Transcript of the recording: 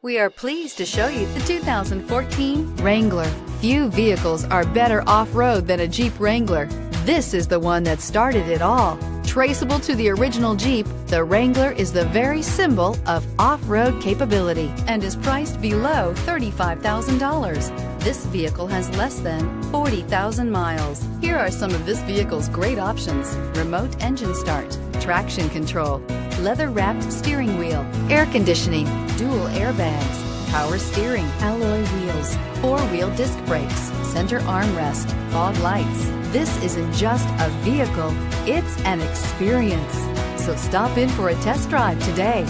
We are pleased to show you the 2014 Wrangler. Few vehicles are better off-road than a Jeep Wrangler. This is the one that started it all. Traceable to the original Jeep, the Wrangler is the very symbol of off-road capability and is priced below $35,000. This vehicle has less than 40,000 miles. Here are some of this vehicle's great options: remote engine start, traction control, leather-wrapped steering wheel, air conditioning, dual airbags, power steering, alloy wheels, four-wheel disc brakes, center armrest, fog lights. This isn't just a vehicle, it's an experience. So stop in for a test drive today.